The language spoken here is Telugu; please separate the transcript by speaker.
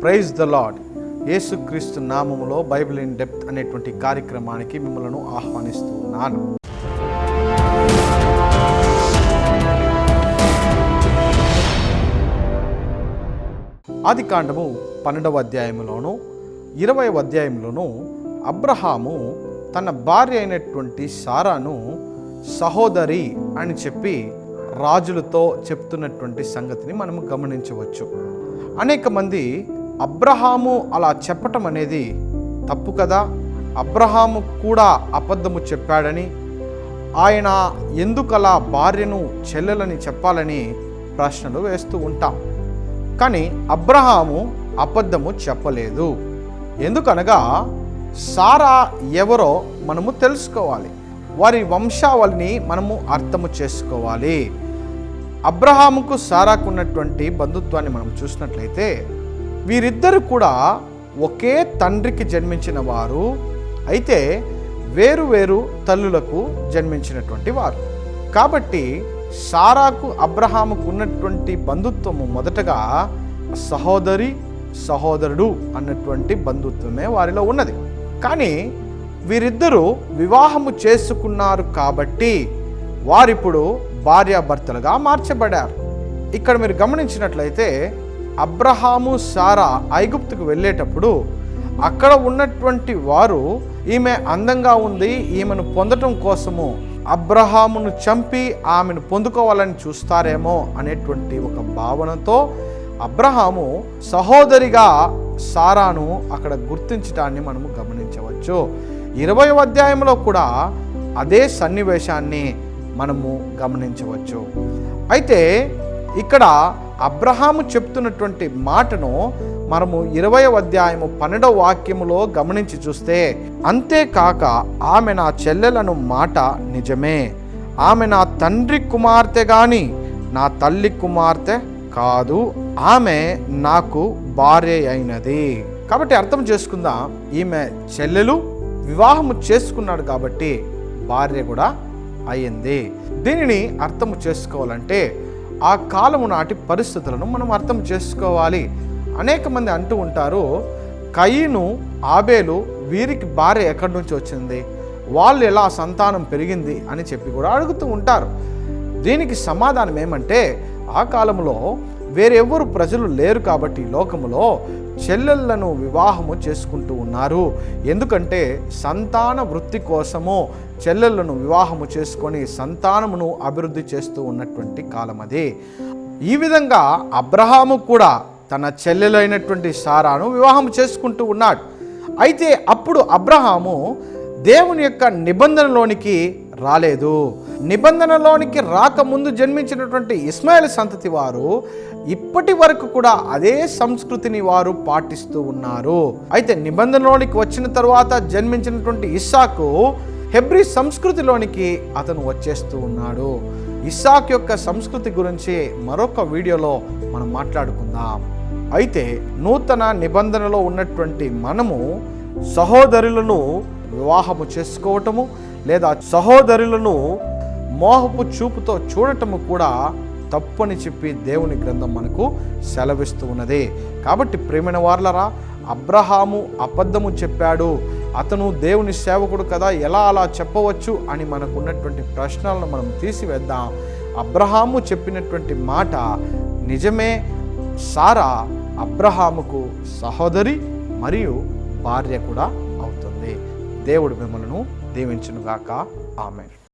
Speaker 1: Praise the lord. యేసుక్రీస్తు నామములో బైబిల్ ఇన్ డెప్త్ అనేటువంటి కార్యక్రమానికి మిమ్మల్ని ఆహ్వానిస్తూ ఉన్నాను. ఆదికాండము 12వ అధ్యాయంలోను 20వ అధ్యాయంలోను అబ్రహాము తన భార్య అయినటువంటి సారాను సహోదరి అని చెప్పి రాజులతో చెప్తున్నటువంటి సంగతిని మనము గమనించవచ్చు. అనేక మంది అబ్రహాము అలా చెప్పటం అనేది తప్పు కదా, అబ్రహాము కూడా అబద్ధము చెప్పాడని, ఆయన ఎందుకలా భార్యను చెల్లెలని చెప్పాలని ప్రశ్నలు వేస్తూ ఉంటాం. కానీ అబ్రహాము అబద్ధము చెప్పలేదు. ఎందుకనగా సారా ఎవరో మనము తెలుసుకోవాలి, వారి వంశావళిని మనము అర్థము చేసుకోవాలి. అబ్రహాముకు సారాకు ఉన్నటువంటి బంధుత్వాన్ని మనం చూసినట్లయితే వీరిద్దరు కూడా ఒకే తండ్రికి జన్మించిన వారు, అయితే వేరు వేరు తల్లులకు జన్మించినటువంటి వారు. కాబట్టి సారాకు అబ్రహాముకు ఉన్నటువంటి బంధుత్వము మొదటగా సహోదరి సహోదరుడు అన్నటువంటి బంధుత్వమే వారిలో ఉన్నది. కానీ వీరిద్దరూ వివాహము చేసుకున్నారు కాబట్టి వారిప్పుడు భార్యాభర్తలుగా మార్చబడారు. ఇక్కడ మీరు గమనించినట్లయితే అబ్రహాము సారా ఐగుప్తుకు వెళ్ళేటప్పుడు అక్కడ ఉన్నటువంటి వారు ఈమె అందంగా ఉంది, ఈమెను పొందటం కోసము అబ్రహామును చంపి ఆమెను పొందుకోవాలని చూస్తారేమో అనేటువంటి ఒక భావనతో అబ్రహాము సహోదరిగా సారాను అక్కడ గుర్తించడాన్ని మనము గమనించవచ్చు. 20వ అధ్యాయంలో కూడా అదే సన్నివేశాన్ని మనము గమనించవచ్చు. అయితే ఇక్కడ అబ్రహాము చెప్తున్నటువంటి మాటను మనము 20వ అధ్యాయము 12వ వాక్యములో గమనించి చూస్తే, అంతేకాక ఆమె నా చెల్లెలను మాట నిజమే, ఆమె నా తండ్రి కుమార్తె గాని నా తల్లి కుమార్తె కాదు, ఆమె నాకు భార్య అయినది. కాబట్టి అర్థం చేసుకుందాం, ఈమె చెల్లెలు వివాహము చేసుకున్నాడు కాబట్టి భార్య కూడా అయ్యింది. దీనిని అర్థం చేసుకోవాలంటే ఆ కాలము నాటి పరిస్థితులను మనం అర్థం చేసుకోవాలి. అనేక మంది అంటూ ఉంటారు, కయీను ఆబేలు వీరికి భార్య ఎక్కడి నుంచి వచ్చింది, వాళ్ళు ఎలా సంతానం పెరిగింది అని చెప్పి కూడా అడుగుతూ ఉంటారు. దీనికి సమాధానం ఏమంటే, ఆ కాలంలో వేరెవ్వరు ప్రజలు లేరు కాబట్టి లోకములో చెల్లెళ్లను వివాహము చేసుకుంటూ ఉన్నారు. ఎందుకంటే సంతాన వృత్తి కోసము చెల్లెళ్లను వివాహము చేసుకొని సంతానమును అభివృద్ధి చేస్తూ ఉన్నటువంటి కాలం అది. ఈ విధంగా అబ్రహాము కూడా తన చెల్లెలైనటువంటి సారాను వివాహం చేసుకుంటూ ఉన్నాడు. అయితే అప్పుడు అబ్రహాము దేవుని యొక్క నిబంధనలోనికి రాలేదు. నిబంధనలోనికి రాకముందు జన్మించినటువంటి ఇస్మాయిల్ సంతతి వారు ఇప్పటి వరకు కూడా అదే సంస్కృతిని వారు పాటిస్తూ ఉన్నారు. అయితే నిబంధనలోనికి వచ్చిన తరువాత జన్మించినటువంటి ఇస్సాకు హెబ్రీ సంస్కృతిలోనికి అతను వచ్చేస్తూ ఉన్నాడు. ఇస్సాకు యొక్క సంస్కృతి గురించి మరొక వీడియోలో మనం మాట్లాడుకుందాం. అయితే నూతన నిబంధనలో ఉన్నటువంటి మనము సహోదరులను వివాహము చేసుకోవటము లేదా సహోదరులను మోహపు చూపుతో చూడటము కూడా తప్పని చెప్పి దేవుని గ్రంథం మనకు సెలవిస్తూ ఉన్నది. కాబట్టి ప్రియమైన వారలారా, అబ్రహాము అబద్ధము చెప్పాడు, అతను దేవుని సేవకుడు కదా, ఎలా అలా చెప్పవచ్చు అని మనకు ఉన్నటువంటి ప్రశ్నలను మనం తీసివేద్దాం. అబ్రహాము చెప్పినటువంటి మాట నిజమే. సారా అబ్రహాముకు సహోదరి మరియు భార్య కూడా అవుతుంది. దేవుడు మిమ్మల్ని దీవించునుగాక. ఆమేన్.